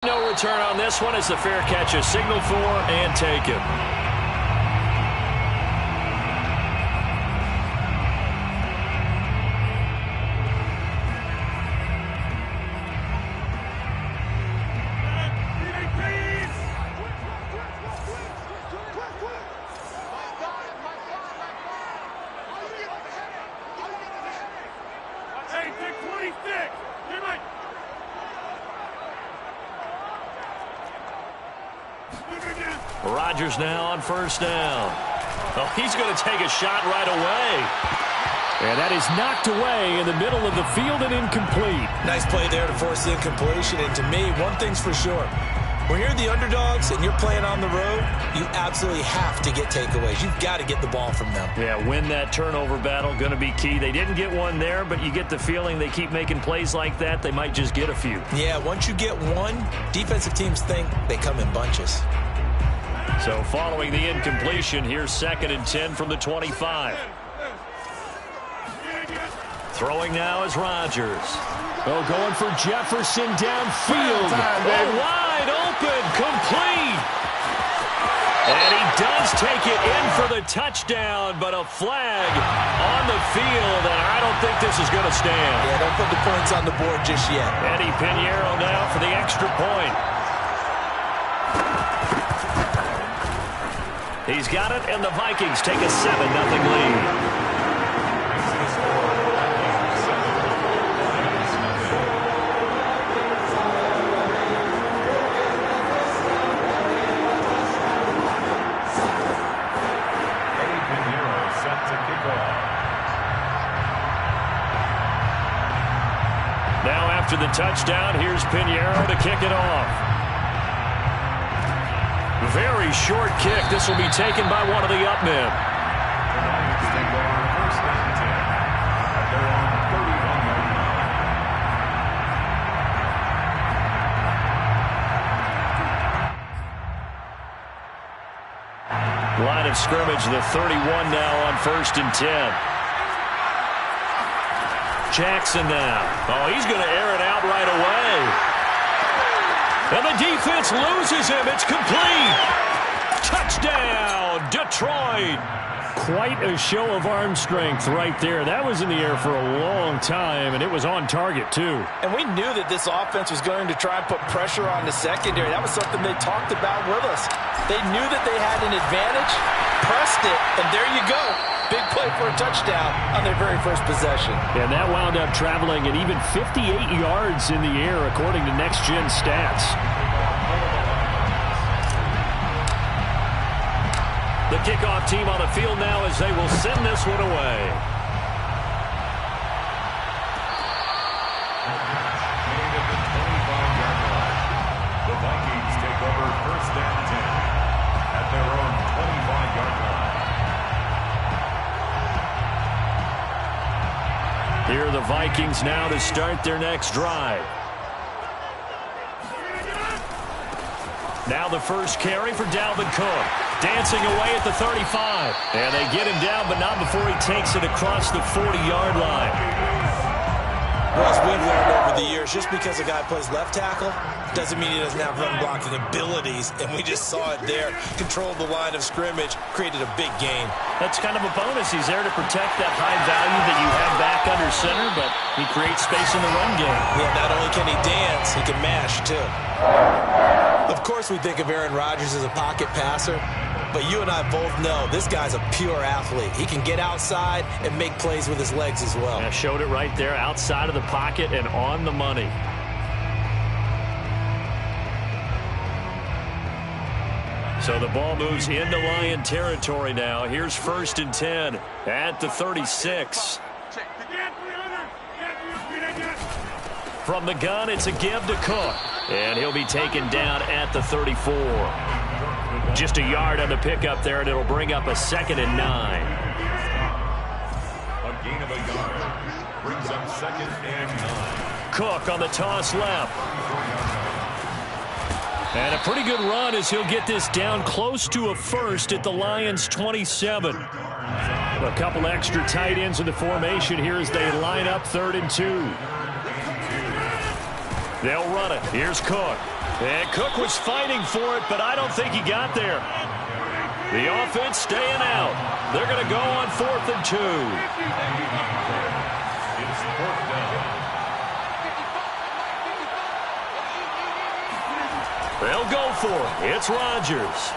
No return on this one as the fair catch is signaled for and taken. Rodgers now on first down. Oh, he's going to take a shot right away. And that is knocked away in the middle of the field and incomplete. Nice play there to force the incompletion. And to me, one thing's for sure. When you're the underdogs and you're playing on the road, you absolutely have to get takeaways. You've got to get the ball from them. Yeah, win that turnover battle, going to be key. They didn't get one there, but you get the feeling they keep making plays like that, they might just get a few. Yeah, once you get one, defensive teams think they come in bunches. So following the incompletion, here's 2nd and 10 from the 25. Throwing now is Rodgers. Oh, going for Jefferson downfield. Wide open, complete. And he does take it in for the touchdown, but a flag on the field, and I don't think this is going to stand. Yeah, don't put the points on the board just yet. Eddie Pinheiro now for the extra point. He's got it, and the Vikings take a 7-0 lead. Now after the touchdown, here's Pinheiro to kick it off. Very short kick. This will be taken by one of the up men. Line of scrimmage, the 31 now on 1st and 10. Jackson now. Oh, he's going to air it out right away. And the defense loses him. It's complete. Touchdown, Detroit. Quite a show of arm strength right there. That was in the air for a long time, and it was on target, too. And we knew that this offense was going to try and put pressure on the secondary. That was something they talked about with us. They knew that they had an advantage, pressed it, and there you go. Big play for a touchdown on their very first possession. And that wound up traveling at even 58 yards in the air, according to Next Gen Stats. The kickoff team on the field now as they will send this one away. The Vikings take over 1st and 10 at their own 25-yard line. Here are the Vikings now to start their next drive. Now the first carry for Dalvin Cook. Dancing away at the 35. And they get him down, but not before he takes it across the 40-yard line. Well, as we've learned over the years, just because a guy plays left tackle doesn't mean he doesn't have run-blocking abilities, and we just saw it there. Controlled the line of scrimmage, created a big gain. That's kind of a bonus. He's there to protect that high value that you have back under center, but he creates space in the run game. Yeah, not only can he dance, he can mash, too. Of course, we think of Aaron Rodgers as a pocket passer, but you and I both know this guy's a pure athlete. He can get outside and make plays with his legs as well. I showed it right there, outside of the pocket and on the money. So the ball moves into Lion territory now. Here's 1st and 10 at the 36. From the gun, it's a give to Cook. And he'll be taken down at the 34. Just a yard on the pickup there, and it'll bring up a 2nd and 9. A gain of a yard brings up 2nd and 9. Cook on the toss left. And a pretty good run as he'll get this down close to a first at the Lions' 27. A couple extra tight ends in the formation here as they line up 3rd and 2. They'll run it. Here's Cook. And Cook was fighting for it, but I don't think he got there. The offense staying out. They're going to go on 4th and 2. It's 4th down. They'll go for it. It's Rodgers.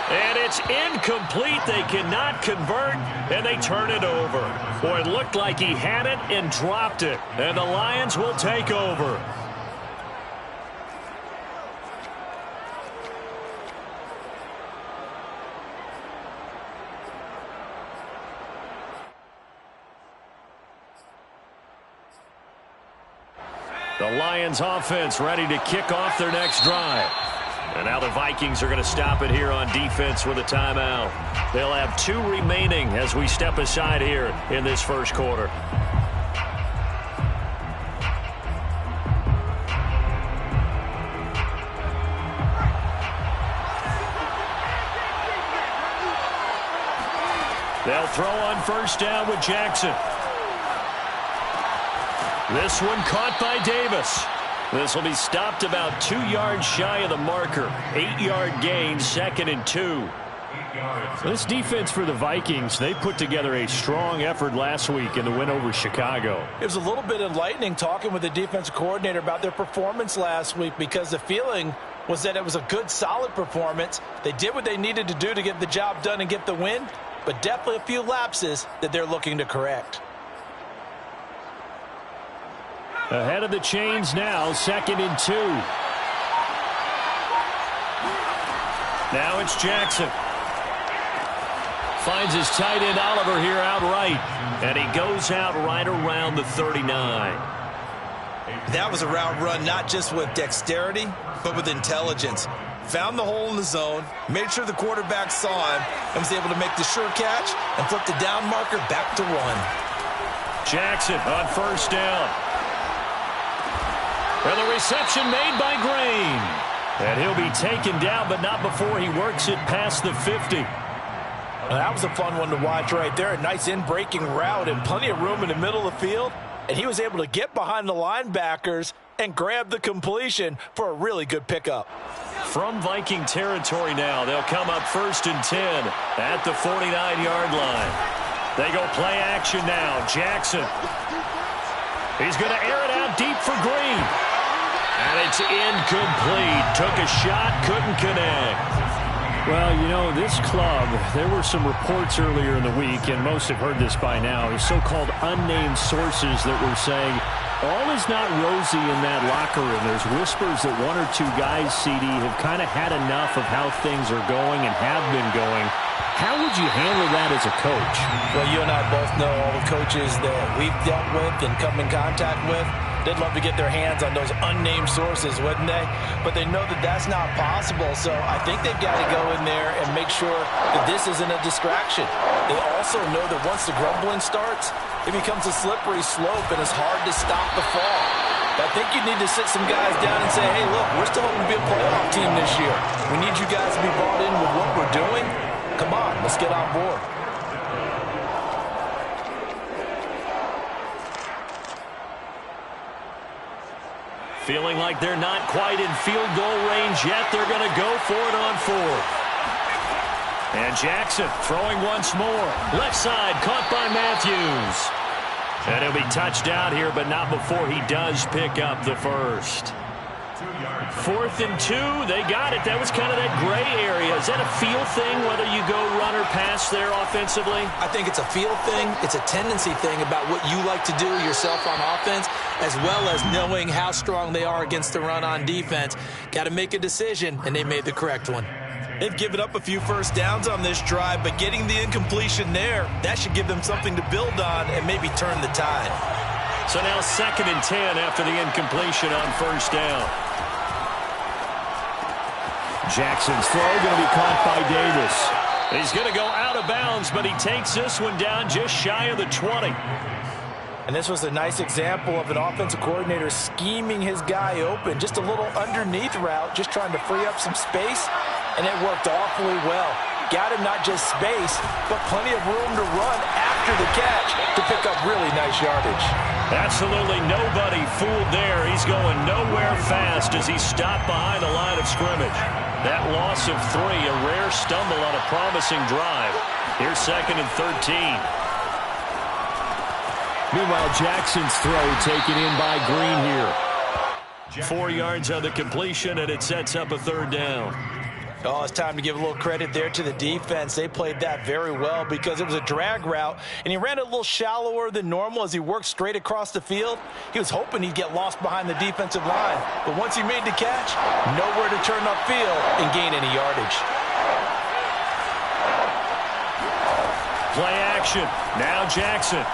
And it's incomplete. They cannot convert, and they turn it over. Boy, it looked like he had it and dropped it. And the Lions will take over. The Lions offense ready to kick off their next drive. And now the Vikings are going to stop it here on defense with a timeout. They'll have 2 remaining as we step aside here in this first quarter. They'll throw on 1st down with Jackson. This one caught by Davis. This will be stopped about 2 yards shy of the marker. 8-yard gain, 2nd and 2. This defense for the Vikings, they put together a strong effort last week in the win over Chicago. It was a little bit enlightening talking with the defensive coordinator about their performance last week, because the feeling was that it was a good, solid performance. They did what they needed to do to get the job done and get the win, but definitely a few lapses that they're looking to correct. Ahead of the chains now, 2nd and 2. Now it's Jackson. Finds his tight end Oliver here outright. And he goes out right around the 39. That was a route run not just with dexterity, but with intelligence. Found the hole in the zone, made sure the quarterback saw him, and was able to make the sure catch and flip the down marker back to 1. Jackson on 1st down. And the reception made by Green. And he'll be taken down, but not before he works it past the 50. Well, that was a fun one to watch right there. A nice in-breaking route and plenty of room in the middle of the field. And he was able to get behind the linebackers and grab the completion for a really good pickup. From Viking territory now, they'll come up 1st and 10 at the 49-yard line. They go play action now. Jackson. He's going to air it out deep for Green. And it's incomplete. Took a shot, couldn't connect. Well, you know, this club, there were some reports earlier in the week, and most have heard this by now, the so-called unnamed sources that were saying all is not rosy in that locker room. There's whispers that 1 or 2 guys, CD, have kind of had enough of how things are going and have been going. How would you handle that as a coach? Well, you and I both know all the coaches that we've dealt with and come in contact with. They'd love to get their hands on those unnamed sources, wouldn't they? But they know that that's not possible, so I think they've got to go in there and make sure that this isn't a distraction. They also know that once the grumbling starts, it becomes a slippery slope and it's hard to stop the fall. But I think you need to sit some guys down and say, hey, look, we're still hoping to be a playoff team this year. We need you guys to be bought in with what we're doing. Come on, let's get on board. Feeling like they're not quite in field goal range yet. They're going to go for it on 4th. And Jackson throwing once more. Left side caught by Matthews. And he'll be touched out here, but not before he does pick up the first. 4th and 2, they got it. That was kind of that gray area. Is that a feel thing, whether you go run or pass there offensively? I think it's a feel thing. It's a tendency thing about what you like to do yourself on offense, as well as knowing how strong they are against the run on defense. Got to make a decision, and they made the correct one. They've given up a few first downs on this drive, but getting the incompletion there, that should give them something to build on and maybe turn the tide. So now 2nd and 10 after the incompletion on 1st down. Jackson's throw going to be caught by Davis. He's going to go out of bounds, but he takes this one down just shy of the 20. And this was a nice example of an offensive coordinator scheming his guy open. Just a little underneath route, just trying to free up some space, and it worked awfully well. Got him not just space, but plenty of room to run after the catch to pick up really nice yardage. Absolutely nobody fooled there. He's going nowhere fast as he's stopped behind the line of scrimmage. That loss of 3, a rare stumble on a promising drive. Here's 2nd and 13. Meanwhile, Jackson's throw taken in by Green here. 4 yards on the completion, and it sets up a 3rd down. Oh, it's time to give a little credit there to the defense. They played that very well because it was a drag route, and he ran it a little shallower than normal as he worked straight across the field. He was hoping he'd get lost behind the defensive line, but once he made the catch, nowhere to turn upfield and gain any yardage. Play action. Now Jackson.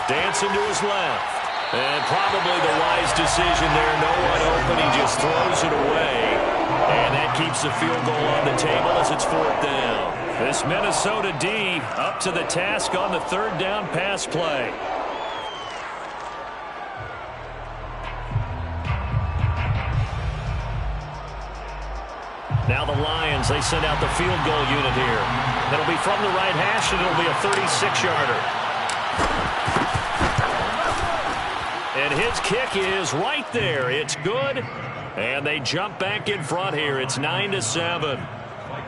Dancing to his left. And probably the wise decision there. No one open. He just throws it away. And that keeps the field goal on the table as it's 4th down. This Minnesota D up to the task on the 3rd down pass play. Now the Lions, they send out the field goal unit here. It'll be from the right hash, and it'll be a 36-yarder. And his kick is right there. It's good. And they jump back in front here. It's 9-7.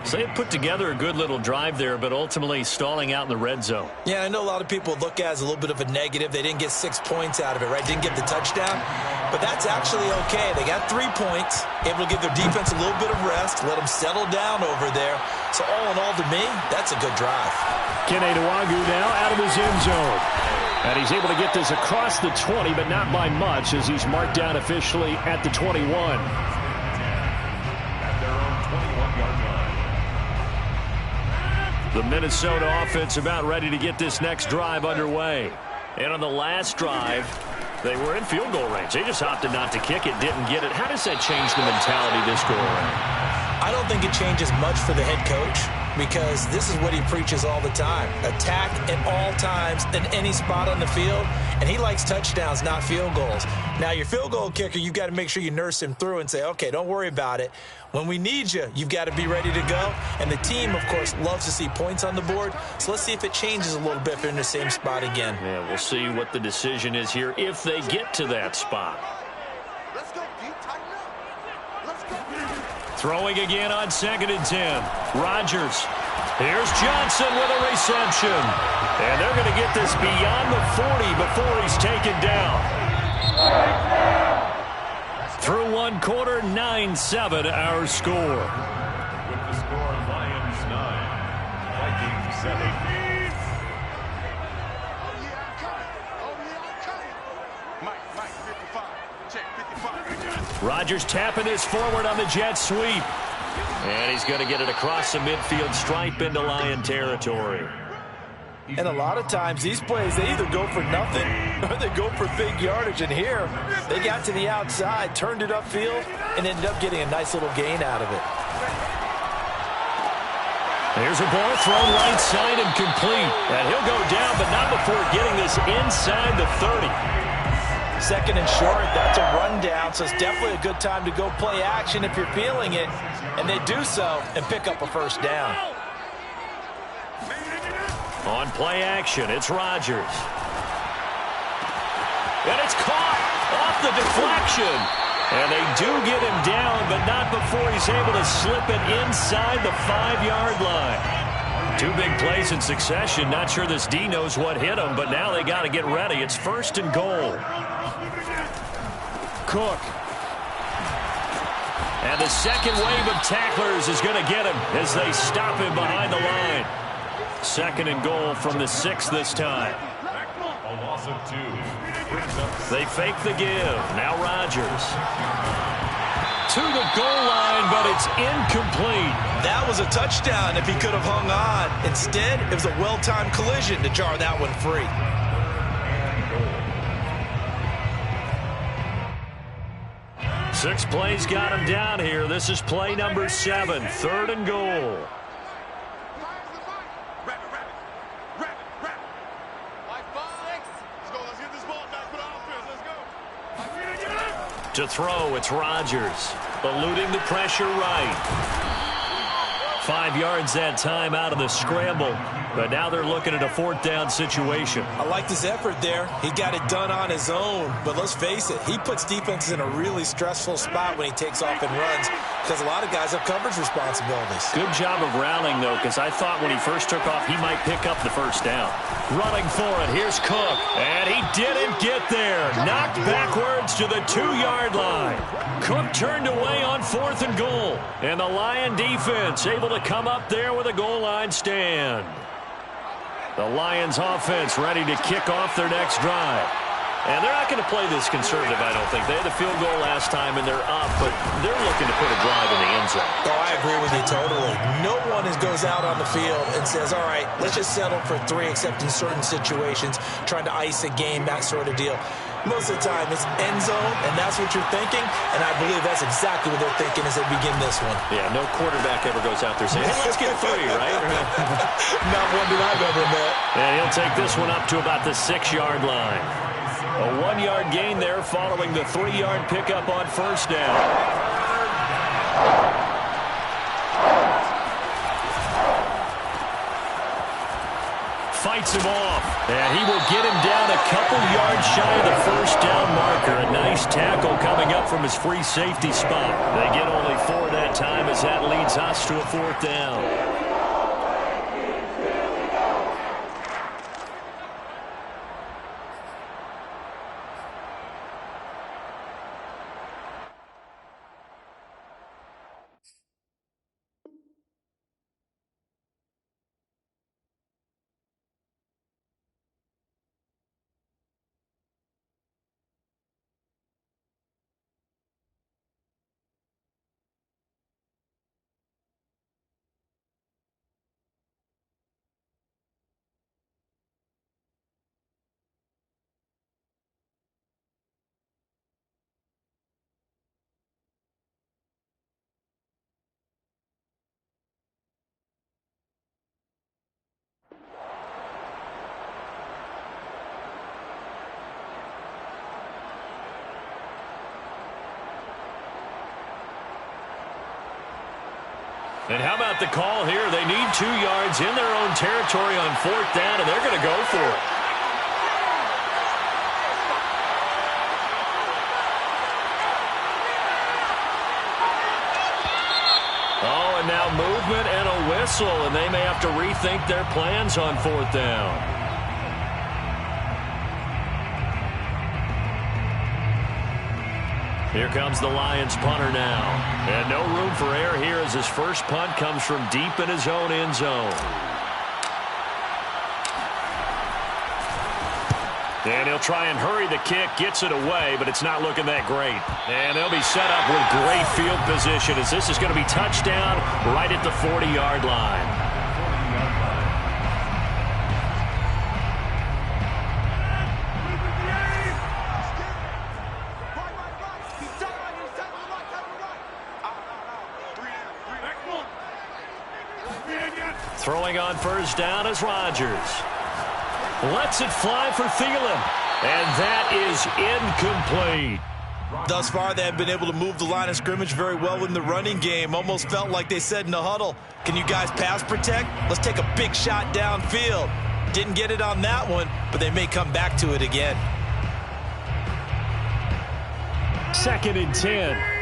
So they put together a good little drive there, but ultimately stalling out in the red zone. Yeah, I know a lot of people look at it as a little bit of a negative. They didn't get 6 points out of it, right? Didn't get the touchdown. But that's actually okay. They got 3 points, able to give their defense a little bit of rest, let them settle down over there. So all in all, to me, that's a good drive. Kene Nwangwu now out of his end zone. And he's able to get this across the 20, but not by much as he's marked down officially at the 21. At their own 21-yard line. The Minnesota offense about ready to get this next drive underway. And on the last drive, they were in field goal range. They just opted not to kick it, didn't get it. How does that change the mentality this go around? I don't think it changes much for the head coach because this is what he preaches all the time. Attack at all times in any spot on the field, and he likes touchdowns, not field goals. Now, your field goal kicker, you've got to make sure you nurse him through and say, okay, don't worry about it. When we need you, you've got to be ready to go. And the team, of course, loves to see points on the board. So let's see if it changes a little bit if they're in the same spot again. Yeah, we'll see what the decision is here if they get to that spot. Let's go, deep, tighten up. Let's go. Throwing again on 2nd and 10. Rodgers. Here's Johnson with a reception. And they're going to get this beyond the 40 before he's taken down. Through 1 quarter, 9-7 our score. With the score, Lions 9, Vikings 7. Mike, 55. Check, 55. Rodgers tapping this forward on the jet sweep. And he's going to get it across the midfield stripe into Lion territory. And a lot of times, these plays, they either go for nothing or they go for big yardage. And here, they got to the outside, turned it upfield, and ended up getting a nice little gain out of it. There's a ball thrown right side and complete. And he'll go down, but not before getting this inside the 30. 2nd and short, that's a rundown, so it's definitely a good time to go play action if you're feeling it. And they do so and pick up a 1st down. On play action, it's Rodgers. And it's caught off the deflection. And they do get him down, but not before he's able to slip it inside the 5-yard line. 2 big plays in succession. Not sure this D knows what hit him, but now they got to get ready. It's 1st and goal. Cook. And the second wave of tacklers is going to get him as they stop him behind the line. 2nd and goal from the 6 this time. A loss of 2. They fake the give. Now Rodgers. To the goal line, but it's incomplete. That was a touchdown if he could have hung on. Instead, it was a well-timed collision to jar that one free. 6 plays got him down here. This is play number 7, 3rd and goal. To throw, it's Rodgers. Eluding the pressure right. 5 yards that time out of the scramble. But now they're looking at a fourth down situation. I like his effort there. He got it done on his own. But let's face it, he puts defenses in a really stressful spot when he takes off and runs because a lot of guys have coverage responsibilities. Good job of rallying, though, because I thought when he first took off, he might pick up the first down. Running for it, here's Cook. And he didn't get there. Knocked backwards to the 2-yard line. Cook turned away on 4th and goal. And the Lion defense able to come up there with a goal line stand. The Lions offense ready to kick off their next drive. And they're not going to play this conservative, I don't think. They had a field goal last time, and they're up, but they're looking to put a drive in the end zone. Oh, I agree with you totally. No one goes out on the field and says, all right, let's just settle for 3, except in certain situations, trying to ice a game, that sort of deal. Most of the time, it's end zone, and that's what you're thinking, and I believe that's exactly what they're thinking as they begin this one. Yeah, no quarterback ever goes out there saying, hey, let's get 3, right? Not one that I've ever met. And he'll take this one up to about the 6-yard line. A 1-yard gain there following the 3-yard pickup on first down. Fights him off, and he will get him down a couple yards shy of the first down marker. A nice tackle coming up from his free safety spot. They get only 4 that time as that leads us to a 4th down. And how about the call here? They need 2 yards in their own territory on 4th down, and they're going to go for it. Oh, and now movement and a whistle, and they may have to rethink their plans on 4th down. Here comes the Lions punter now. And no room for error here as his first punt comes from deep in his own end zone. And he'll try and hurry the kick, gets it away, but it's not looking that great. And they'll be set up with great field position as this is going to be touchdown right at the 40-yard line. Throwing on first down is Rodgers. Lets it fly for Thielen. And that is incomplete. Thus far, they have been able to move the line of scrimmage very well in the running game. Almost felt like they said in the huddle, can you guys pass protect? Let's take a big shot downfield. Didn't get it on that one, but they may come back to it again. 2nd and 10.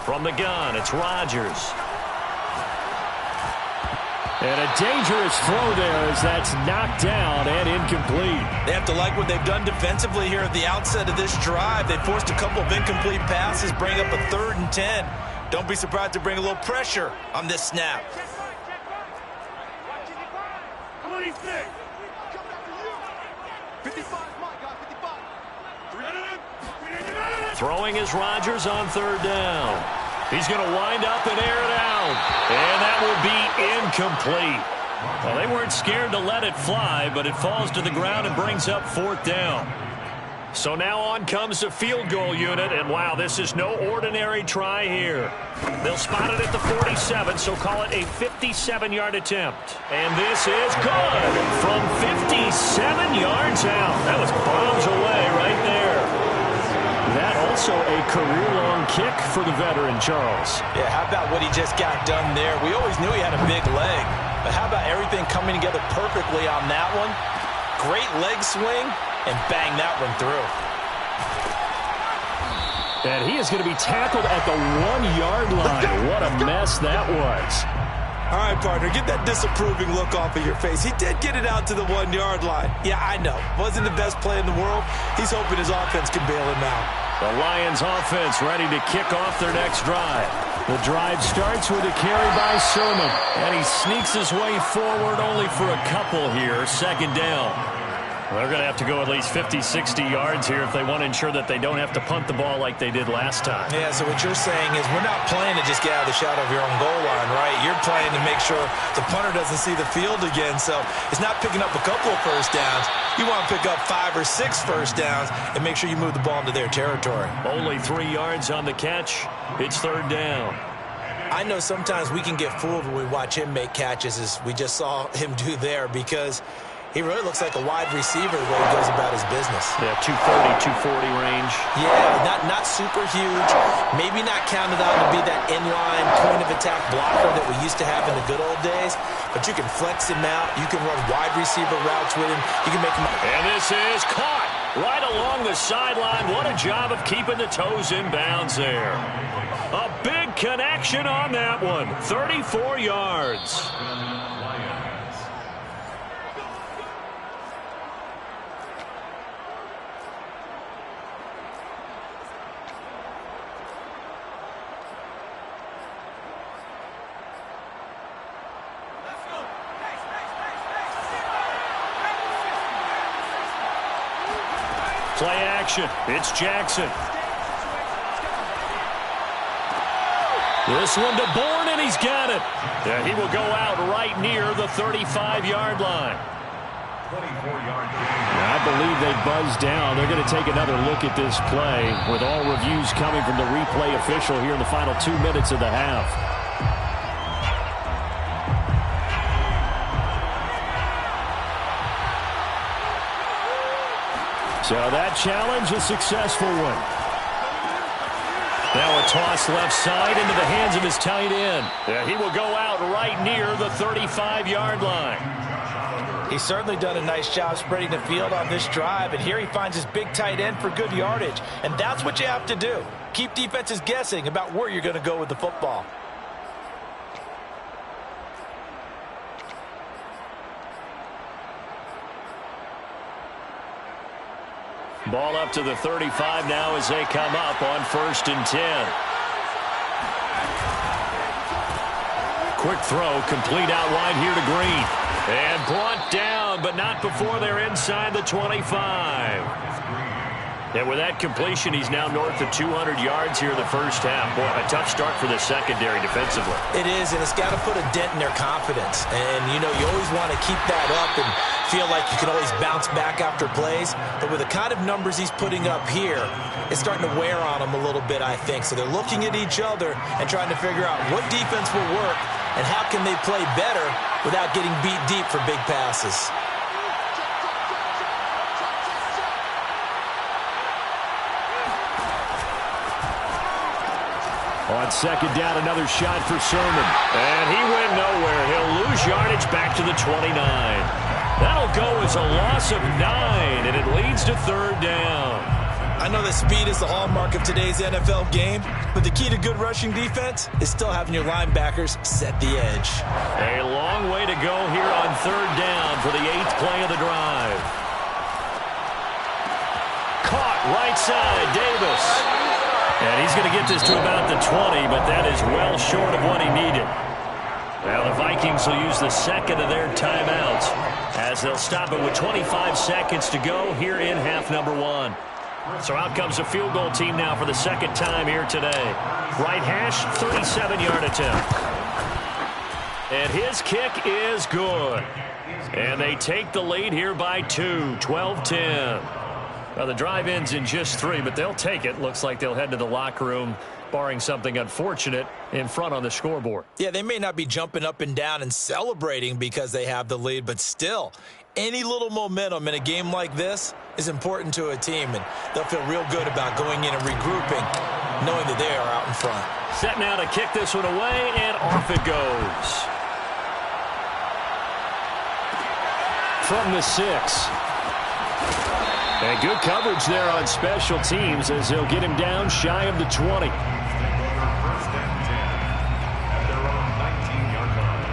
From the gun, it's Rodgers. And a dangerous throw there as that's knocked down and incomplete. They have to like what they've done defensively here at the outset of this drive. They forced a couple of incomplete passes, bring up a 3rd and 10. Don't be surprised to bring a little pressure on this snap. Throwing is Rodgers on 3rd down. He's going to wind up and air it out. And that will be incomplete. Well, they weren't scared to let it fly, but it falls to the ground and brings up 4th down. So now on comes the field goal unit, and wow, this is no ordinary try here. They'll spot it at the 47, so call it a 57-yard attempt. And this is good from 57 yards out. That was bombs away right there. That also a career-long kick for the veteran, Charles. Yeah, how about what he just got done there? We always knew he had a big leg, but how about everything coming together perfectly on that one? Great leg swing, and bang that one through. And he is going to be tackled at the 1-yard line. What a mess that was. All right, partner, get that disapproving look off of your face. He did get it out to the 1-yard line. Yeah, I know. Wasn't the best play in the world. He's hoping his offense can bail him out. The Lions offense ready to kick off their next drive. The drive starts with a carry by Sermon. And he sneaks his way forward only for a couple here. Second down. They're going to have to go at least 50, 60 yards here if they want to ensure that they don't have to punt the ball like they did last time. Yeah, so what you're saying is we're not playing to just get out of the shadow of your own goal line, right? You're playing to make sure the punter doesn't see the field again. So it's not picking up a couple of first downs. You want to pick up 5 or 6 first downs and make sure you move the ball into their territory. Only 3 yards on the catch. It's third down. I know sometimes we can get fooled when we watch him make catches, as we just saw him do there, because he really looks like a wide receiver the way he goes about his business. Yeah, 230, 240 range. Yeah, not super huge. Maybe not counted on to be that inline point-of-attack blocker that we used to have in the good old days. But you can flex him out. You can run wide receiver routes with him. You can make him... And this is caught right along the sideline. What a job of keeping the toes in bounds there. A big connection on that one. 34 yards. Play action. It's Jackson. This one to Bourne, and he's got it. Yeah, he will go out right near the 35-yard line. 24-yard I believe they buzzed down. They're going to take another look at this play with all reviews coming from the replay official here in the final 2 minutes of the half. So that challenge, a successful one. Now a toss left side into the hands of his tight end. Yeah, he will go out right near the 35-yard line. He's certainly done a nice job spreading the field on this drive, and here he finds his big tight end for good yardage. And that's what you have to do. Keep defenses guessing about where you're going to go with the football. Ball up to the 35 now as they come up on 1st and 10. Quick throw, complete out wide here to Green. And brought down, but not before they're inside the 25. And with that completion, he's now north of 200 yards here in the first half. Boy, a tough start for the secondary defensively. It is, and it's got to put a dent in their confidence. And, you know, you always want to keep that up and feel like you can always bounce back after plays. But with the kind of numbers he's putting up here, it's starting to wear on them a little bit, I think. So they're looking at each other and trying to figure out what defense will work and how can they play better without getting beat deep for big passes. On second down, another shot for Sermon. And he went nowhere. He'll lose yardage back to the 29. That'll go as a loss of 9, and it leads to third down. I know that speed is the hallmark of today's NFL game, but the key to good rushing defense is still having your linebackers set the edge. A long way to go here on third down for the 8th play of the drive. Caught right side, Davis. And he's going to get this to about the 20, but that is well short of what he needed. Now the Vikings will use the second of their timeouts as they'll stop it with 25 seconds to go here in half number 1. So out comes a field goal team now for the second time here today. Right hash, 37-yard attempt. And his kick is good. And they take the lead here by 2, 12-10. Well, the drive ends in just 3, but they'll take it. Looks like they'll head to the locker room, barring something unfortunate, in front on the scoreboard. Yeah, they may not be jumping up and down and celebrating because they have the lead, but still, Any little momentum in a game like this is important to a team, and they'll feel real good about going in and regrouping, knowing that they are out in front. Set now to kick this one away, and off it goes. From the 6. And good coverage there on special teams as they'll get him down shy of the 20. First and 10 at their own 19-yard line.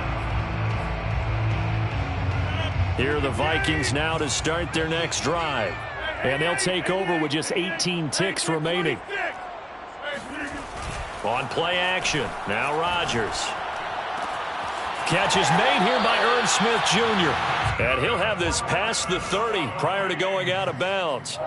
Here are the Vikings now to start their next drive. And they'll take over with just 18 ticks remaining. On play action, now Rodgers. Catch is made here by Irv Smith Jr. And he'll have this past the 30 prior to going out of bounds.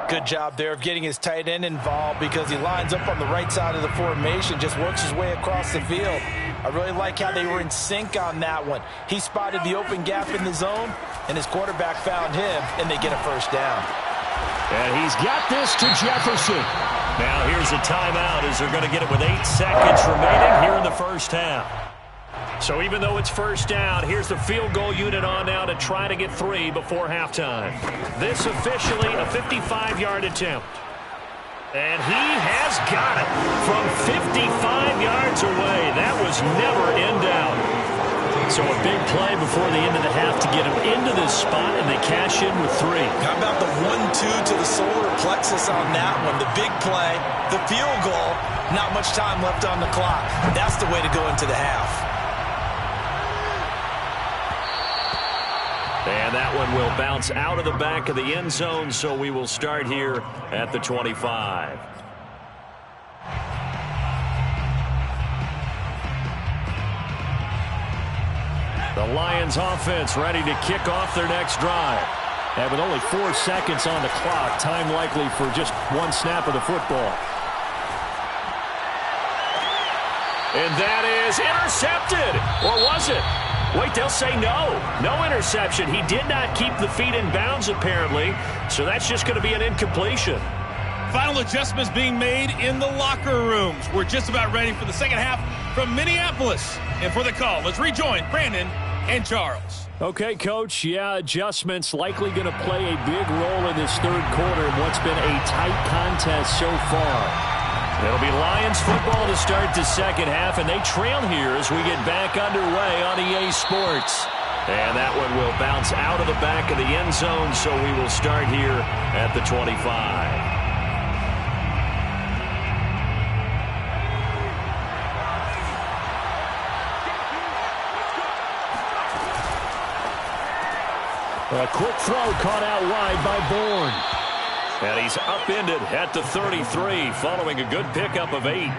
Good job there of getting his tight end involved because he lines up on the right side of the formation, just works his way across the field. I really like how they were in sync on that one. He spotted the open gap in the zone, and his quarterback found him, and they get a first down. And he's got this to Jefferson. Now here's a timeout as they're going to get it with 8 seconds remaining here in the first half. So even though it's first down, here's the field goal unit on now to try to get 3 before halftime. This officially a 55-yard attempt. And he has got it from 55 yards away. That was never in doubt. So a big play before the end of the half to get him into this spot, and they cash in with 3. How about the 1-2 to the solar plexus on that one? The big play, the field goal, not much time left on the clock. That's the way to go into the half. And that one will bounce out of the back of the end zone, so we will start here at the 25. The Lions offense ready to kick off their next drive. And with only 4 seconds on the clock, time likely for just 1 snap of the football. And that is intercepted. Or was it? Wait, they'll say no. No interception. He did not keep the feet in bounds, apparently. So that's just going to be an incompletion. Final adjustments being made in the locker rooms. We're just about ready for the second half from Minneapolis. And for the call, let's rejoin Brandon and Charles. Okay, Coach. Yeah, adjustments likely going to play a big role in this third quarter in what's been a tight contest so far. It'll be Lions football to start the second half, and they trail here as we get back underway on EA Sports. And that one will bounce out of the back of the end zone, so we will start here at the 25. A quick throw caught out wide by Bourne. And he's upended at the 33 following a good pickup of 8. 8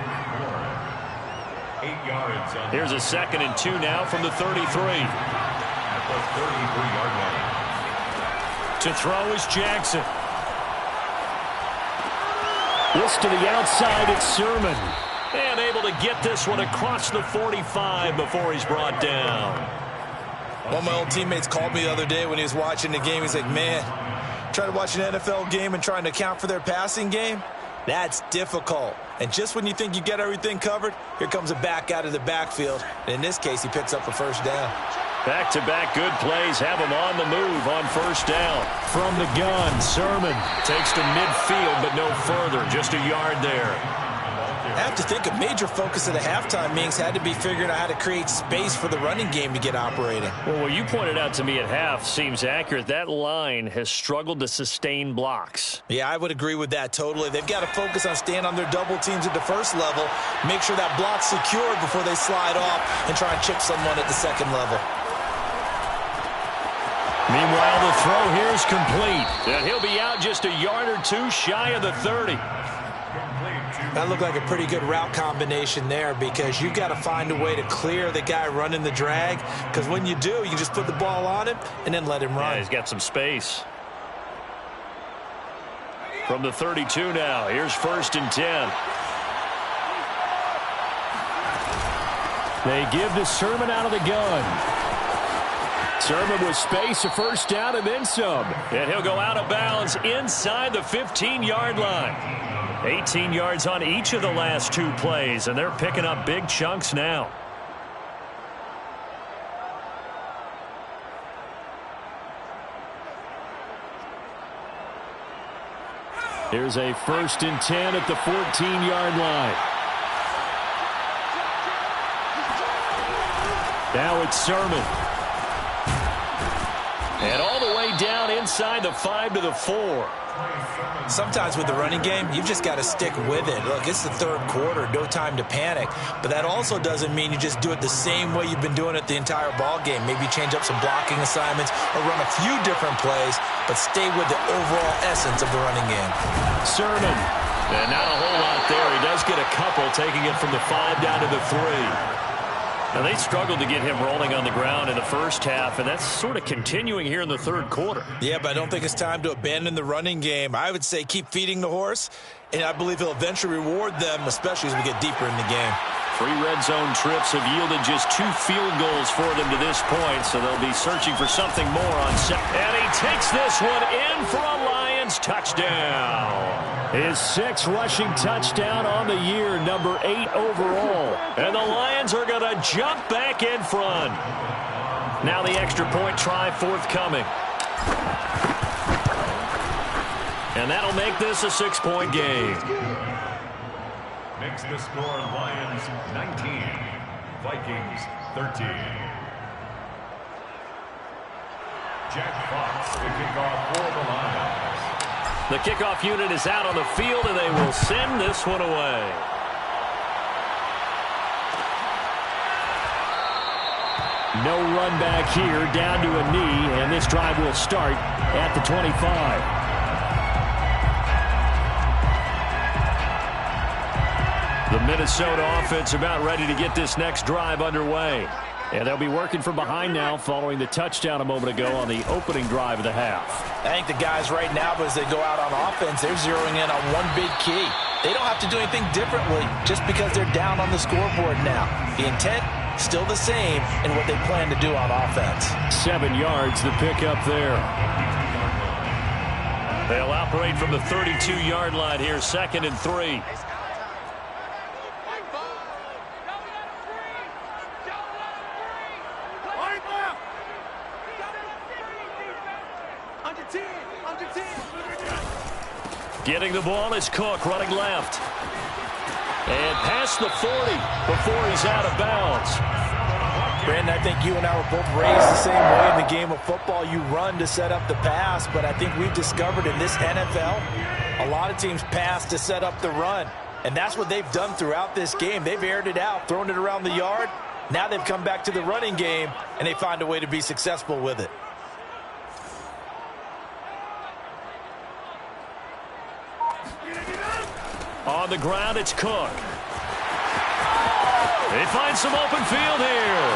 yards. Here's a 2nd and 2 now from the 33. At the 33-yard line. To throw is Jackson. This to the outside, it's Sermon. And able to get this one across the 45 before he's brought down. One of my old teammates called me the other day when he was watching the game. He's like, man, trying to watch an NFL game and trying to account for their passing game, that's difficult. And just when you think you get everything covered, here comes a back out of the backfield. And in this case, he picks up a first down. Back-to-back good plays have him on the move on first down. From the gun, Sermon takes to midfield, but no further, just a yard there. I have to think a major focus of the halftime meetings had to be figuring out how to create space for the running game to get operating. Well, what you pointed out to me at half seems accurate. That line has struggled to sustain blocks. Yeah, I would agree with that totally. They've got to focus on staying on their double teams at the first level, make sure that block's secured before they slide off and try and chip someone at the second level. Meanwhile, the throw here is complete. And he'll be out just a yard or 2 shy of the 30. That looked like a pretty good route combination there because you've got to find a way to clear the guy running the drag, because when you do, you just put the ball on him and then let him run. Yeah, he's got some space. From the 32 now, here's 1st and 10. They give to Sermon out of the gun. Sermon with space, a first down and then some. And he'll go out of bounds inside the 15-yard line. 18 yards on each of the last 2 plays, and they're picking up big chunks now. Here's a 1st and 10 at the 14-yard line. Now it's Sermon. And all the way down inside the 5 to the 4. Sometimes with the running game, you've just got to stick with it. Look, it's the third quarter, no time to panic. But that also doesn't mean you just do it the same way you've been doing it the entire ball game. Maybe change up some blocking assignments or run a few different plays, but stay with the overall essence of the running game. Sermon. And not a whole lot there. He does get a couple, taking it from the 5 down to the 3. Now, they struggled to get him rolling on the ground in the first half, and that's sort of continuing here in the third quarter. Yeah, but I don't think it's time to abandon the running game. I would say keep feeding the horse, and I believe he'll eventually reward them, especially as we get deeper in the game. 3 red zone trips have yielded just 2 field goals for them to this point, so they'll be searching for something more on set. And he takes this one in for a Lions touchdown. His 6th rushing touchdown on the year, number 8 overall. And the Lions are going to jump back in front. Now the extra point try forthcoming. And that'll make this a 6-point game. Makes the score Lions 19, Vikings 13. Jack Fox, the kickoff for the Lions. The kickoff unit is out on the field, and they will send this one away. No run back here, down to a knee, and this drive will start at the 25. The Minnesota offense about ready to get this next drive underway. And they'll be working from behind now following the touchdown a moment ago on the opening drive of the half. I think the guys right now, as they go out on offense, they're zeroing in on one big key. They don't have to do anything differently just because they're down on the scoreboard now. The intent, still the same in what they plan to do on offense. 7 yards, the pickup there. They'll operate from the 32-yard line here, 2nd and 3. Getting the ball is Cook, running left. And past the 40 before he's out of bounds. Brandon, I think you and I were both raised the same way in the game of football. You run to set up the pass, but I think we've discovered in this NFL, a lot of teams pass to set up the run. And that's what they've done throughout this game. They've aired it out, thrown it around the yard. Now they've come back to the running game, and they find a way to be successful with it. On the ground, it's Cook. They find some open field here.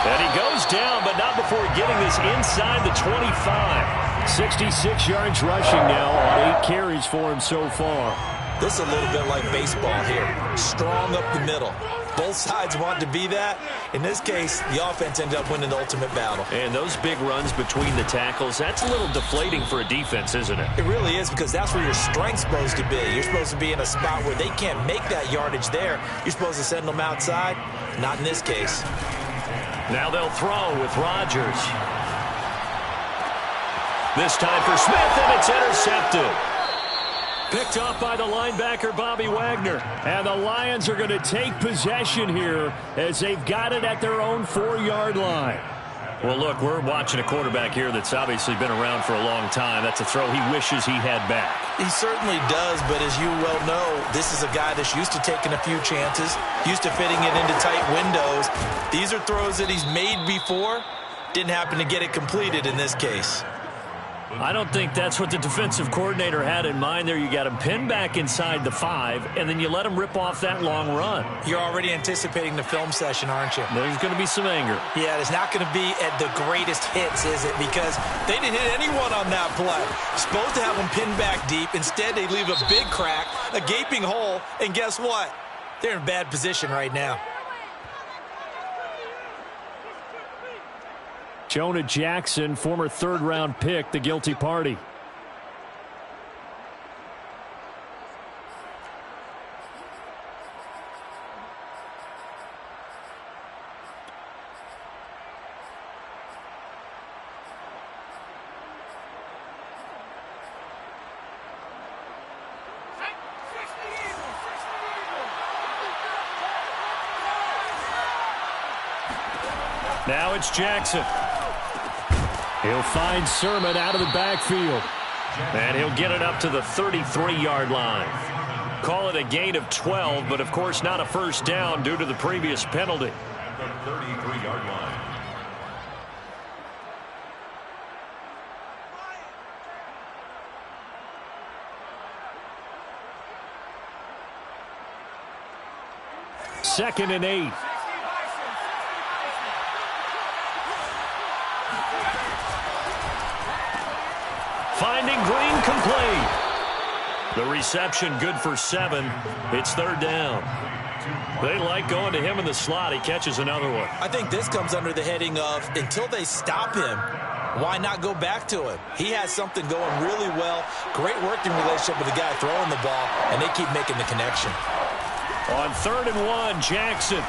And he goes down, but not before getting this inside the 25. 66 yards rushing now on 8 carries for him so far. This is a little bit like baseball here. Strong up the middle. Both sides want to be that. In this case, the offense ended up winning the ultimate battle. And those big runs between the tackles, that's a little deflating for a defense, isn't it? It really is, because that's where your strength's supposed to be. You're supposed to be in a spot where they can't make that yardage there. You're supposed to send them outside. Not in this case. Now they'll throw with Rodgers. This time for Smith, and it's intercepted. Picked off by the linebacker, Bobby Wagner. And the Lions are going to take possession here as they've got it at their own 4-yard line. Well, look, we're watching a quarterback here that's obviously been around for a long time. That's a throw he wishes he had back. He certainly does, but as you well know, this is a guy that's used to taking a few chances, used to fitting it into tight windows. These are throws that he's made before. Didn't happen to get it completed in this case. I don't think that's what the defensive coordinator had in mind there. You got him pinned back inside the 5, and then you let him rip off that long run. You're already anticipating the film session, aren't you? There's going to be some anger. Yeah, it's not going to be at the greatest hits, is it? Because they didn't hit anyone on that play. Supposed to have them pinned back deep. Instead, they leave a big crack, a gaping hole, and guess what? They're in bad position right now. Jonah Jackson, former third-round pick, the guilty party. Now it's Jackson. He'll find Sermon out of the backfield. And he'll get it up to the 33-yard line. Call it a gain of 12, but of course not a first down due to the previous penalty. At the 33-yard line. Second and 8. Finding Green, complete. The reception good for 7. It's third down. They like going to him in the slot. He catches another one. I think this comes under the heading of until they stop him, why not go back to him? He has something going really well. Great working relationship with the guy throwing the ball, and they keep making the connection. On 3rd and 1, Jackson.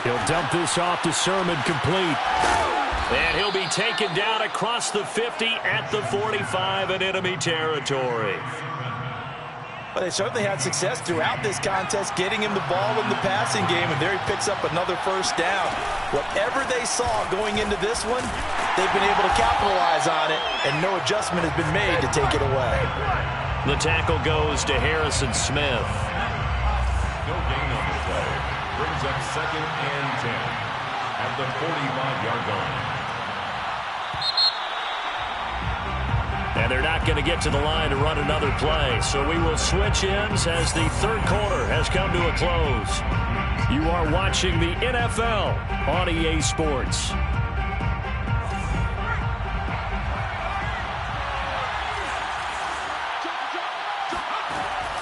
He'll dump this off to Sermon, complete. And he'll be taken down across the 50 at the 45 in enemy territory. Well, they certainly had success throughout this contest, getting him the ball in the passing game, and there he picks up another first down. Whatever they saw going into this one, they've been able to capitalize on it, and no adjustment has been made to take it away. The tackle goes to Harrison Smith. No gain on the play. Brings up 2nd and 10 at the 45-yard line. And they're not going to get to the line to run another play. So we will switch ends as the third quarter has come to a close. You are watching the NFL on EA Sports.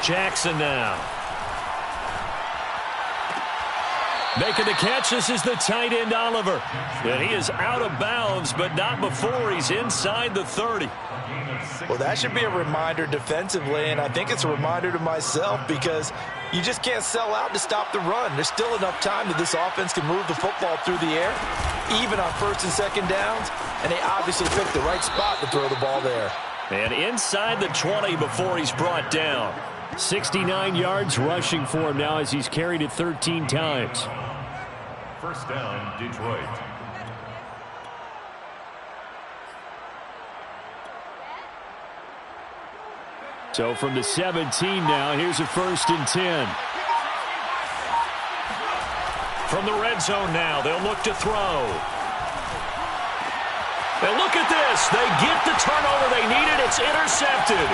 Jackson now. Making the catch, this is the tight end, Oliver. And he is out of bounds, but not before he's inside the 30. Well, that should be a reminder defensively, and I think it's a reminder to myself because you just can't sell out to stop the run. There's still enough time that this offense can move the football through the air, even on 1st and 2nd downs, and they obviously picked the right spot to throw the ball there. And inside the 20 before he's brought down. 69 yards rushing for him now as he's carried it 13 times. First down, Detroit. So from the 17 now, here's a 1st and 10. From the red zone now, they'll look to throw. And look at this. They get the turnover they needed. It's intercepted.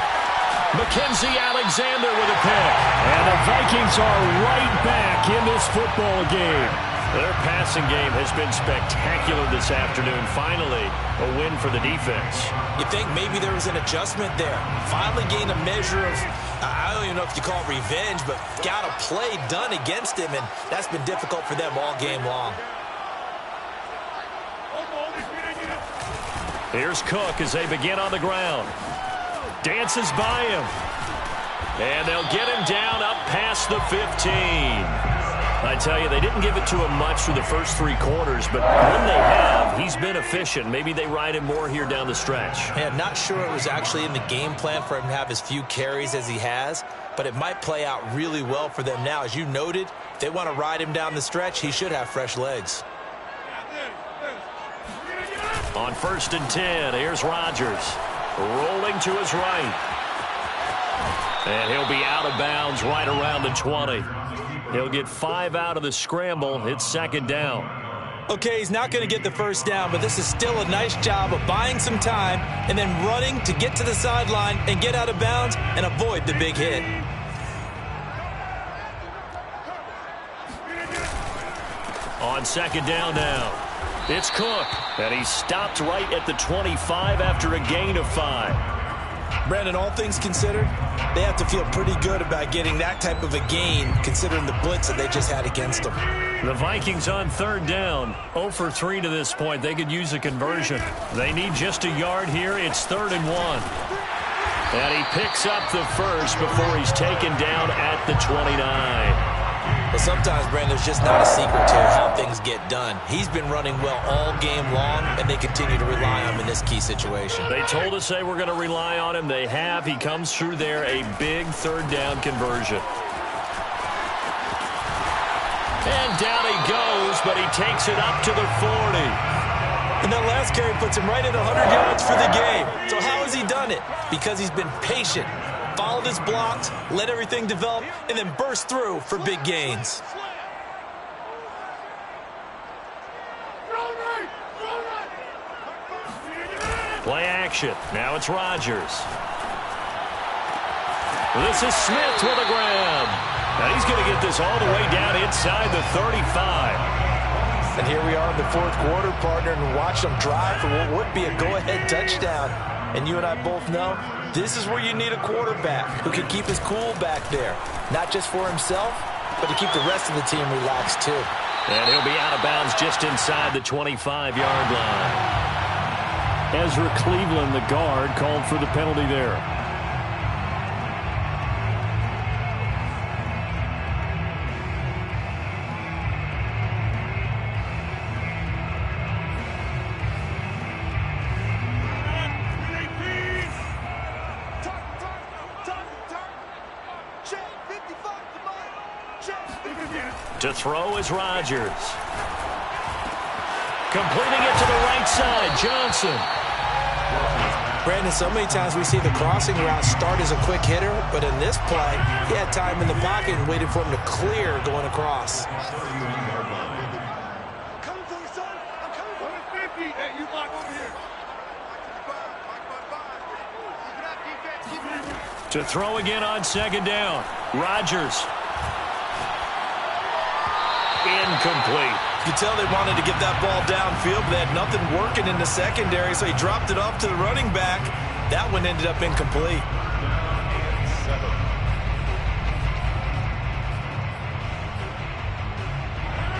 Mackenzie Alexander with a pick. And the Vikings are right back in this football game. Their passing game has been spectacular this afternoon. Finally, a win for the defense. You think maybe there was an adjustment there. Finally gained a measure of, I don't even know if you call it revenge, but got a play done against him, and that's been difficult for them all game long. Here's Cook as they begin on the ground. Dances by him. And they'll get him down up past the 15. I tell you, they didn't give it to him much through the first 3 quarters, but when they have, he's been efficient. Maybe they ride him more here down the stretch. Man, not sure it was actually in the game plan for him to have as few carries as he has, but it might play out really well for them now. As you noted, if they want to ride him down the stretch, he should have fresh legs. On 1st and 10, here's Rodgers. Rolling to his right. And he'll be out of bounds right around the 20. He'll get 5 out of the scramble. It's 2nd down. Okay, he's not going to get the first down, but this is still a nice job of buying some time and then running to get to the sideline and get out of bounds and avoid the big hit. On 2nd down now, it's Cook. And he stopped right at the 25 after a gain of 5. Brandon, all things considered, they have to feel pretty good about getting that type of a gain considering the blitz that they just had against them. The Vikings on 3rd down, 0 for 3 to this point. They could use a conversion. They need just a yard here. It's 3rd and 1. And he picks up the first before he's taken down at the 29. But sometimes, Brandon, there's just not a secret to how things get done. He's been running well all game long, and they continue to rely on him in this key situation. They told us they were going to rely on him. They have. He comes through there, a big 3rd down conversion. And down he goes but he takes it up to the 40. And that last carry puts him right at 100 yards for the game. So how has he done it? Because he's been patient, followed his blocks, let everything develop, and then burst through for big gains. Play action. Now it's Rodgers. This is Smith with a grab. Now he's going to get this all the way down inside the 35. And here we are in the fourth quarter, partner, and watch them drive for what would be a go-ahead touchdown. And you and I both know this is where you need a quarterback who can keep his cool back there. Not just for himself, but to keep the rest of the team relaxed too. And he'll be out of bounds just inside the 25-yard line. Ezra Cleveland, the guard, called for the penalty there. To throw is Rodgers. Completing it to the right side, Johnson. Brandon, so many times we see the crossing route start as a quick hitter, but in this play, he had time in the pocket and waited for him to clear going across. To throw again on second down, Rodgers. Incomplete. You could tell they wanted to get that ball downfield, but they had nothing working in the secondary, so he dropped it off to the running back. That one ended up incomplete.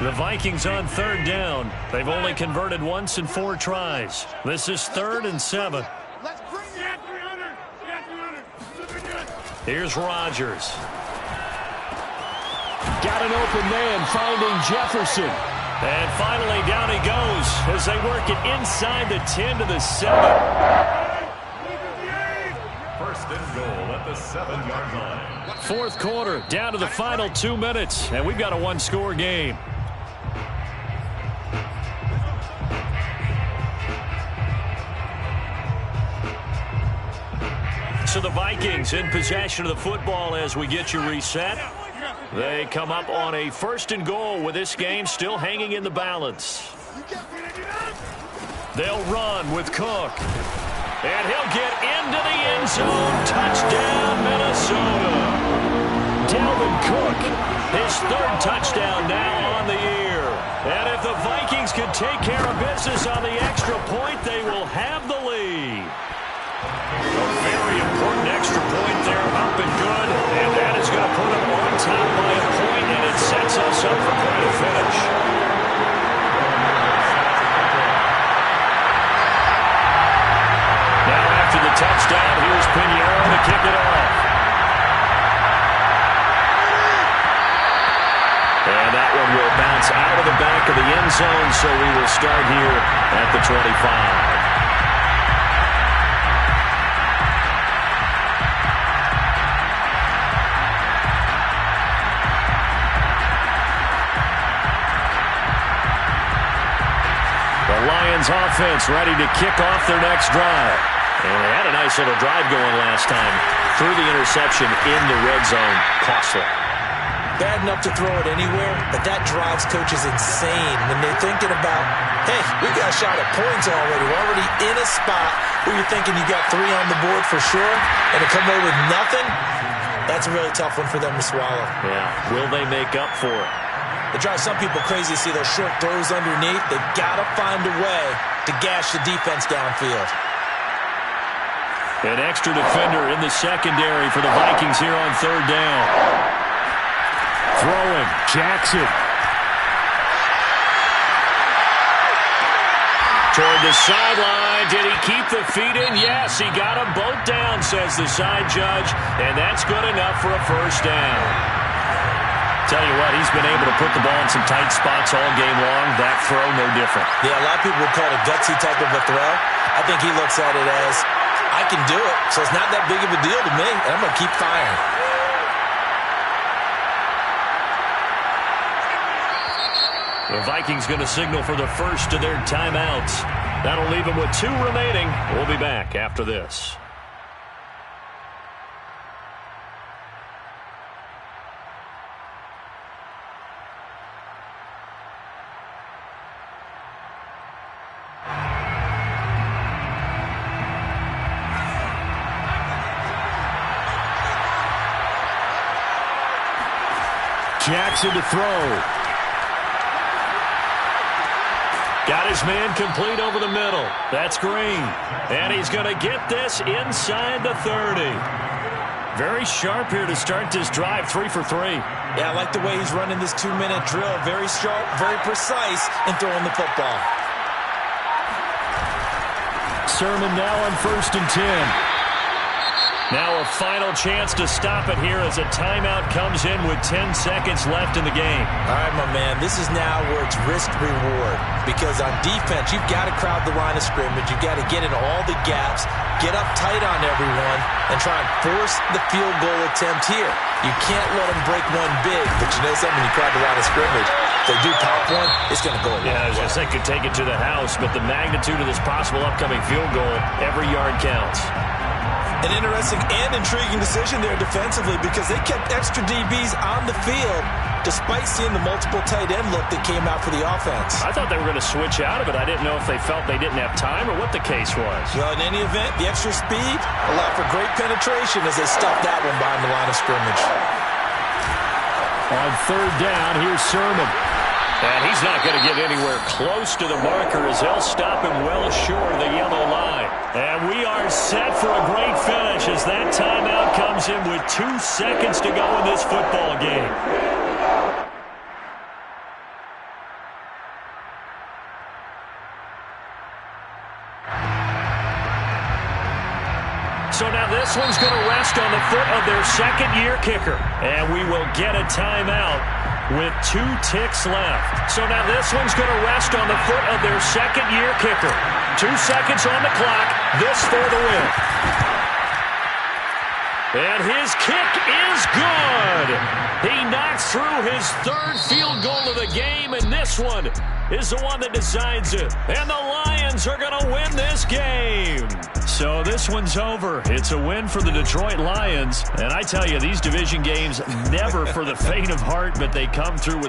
The Vikings on third down. They've only converted once in 4 tries. This is 3rd and 7. Here's Rodgers. Got an open man, finding Jefferson. And finally, down he goes as they work it inside the 10 to the 7. First and goal at the 7-yard line. Fourth quarter, down to the final 2 minutes, and we've got a one-score game. So the Vikings in possession of the football as we get you reset. They come up on a 1st and goal with this game still hanging in the balance. They'll run with Cook. And he'll get into the end zone. Touchdown, Minnesota. Dalvin Cook, his 3rd touchdown now on the year. And if the Vikings can take care of business on the extra point, they will have the lead. A very important extra point there, up and good. And that is going to put them on top by a point, and it sets us up for quite a finish. Now after the touchdown, here's Pinheiro to kick it off. And that one will bounce out of the back of the end zone, so we will start here at the 25. Lions offense ready to kick off their next drive. And they had a nice little drive going last time. Threw the interception in the red zone. Costly. Bad enough to throw it anywhere, but that drives coaches insane when they're thinking about, hey, we got a shot at points already. We're already in a spot where you're thinking you got 3 on the board for sure, and to come away with nothing, that's a really tough one for them to swallow. Yeah, will they make up for it? It drives some people crazy to see those short throws underneath. They've got to find a way to gash the defense downfield. An extra defender in the secondary for the Vikings here on 3rd down. Throwing, Jackson. Toward the sideline. Did he keep the feet in? Yes, he got them both down, says the side judge. And that's good enough for a 1st down. Tell you what, he's been able to put the ball in some tight spots all game long. That throw, no different. Yeah, a lot of people would call it a gutsy type of a throw. I think he looks at it as, I can do it, so it's not that big of a deal to me, and I'm going to keep firing. The Vikings going to signal for the first of their timeouts. That'll leave them with 2 remaining. We'll be back after this. Jackson to throw. Got his man complete over the middle. That's Green. And he's going to get this inside the 30. Very sharp here to start this drive, 3 for 3. Yeah, I like the way he's running this 2-minute drill. Very sharp, very precise in throwing the football. Sermon now on 1st and 10. Now a final chance to stop it here as a timeout comes in with 10 seconds left in the game. All right, my man, this is now where it's risk-reward. Because on defense, you've got to crowd the line of scrimmage. You've got to get in all the gaps, get up tight on everyone, and try and force the field goal attempt here. You can't let them break one big, but you know something, when you crowd the line of scrimmage, if they do pop one, it's going to go a long way. Yeah, I was going to say, could take it to the house, but the magnitude of this possible upcoming field goal, every yard counts. An interesting and intriguing decision there defensively because they kept extra DBs on the field despite seeing the multiple tight end look that came out for the offense. I thought they were going to switch out of it. I didn't know if they felt they didn't have time or what the case was. Well, in any event, the extra speed allowed for great penetration as they stuffed that one behind the line of scrimmage. On 3rd down, here's Sermon. And he's not going to get anywhere close to the marker as they'll stop him well short of the yellow line. And we are set for a great finish as that timeout comes in with 2 seconds to go in this football game. So now this one's going to rest on the foot of their second-year kicker. And we will get a timeout with 2 ticks left. So now this one's going to rest on the foot of their second-year kicker. 2 seconds on the clock. This for the win. And his kick is good. He knocks through his 3rd field goal of the game, and this one is the one that decides it. And the Lions are going to win this game. So this one's over. It's a win for the Detroit Lions. And I tell you, these division games, never for the faint of heart, but they come through with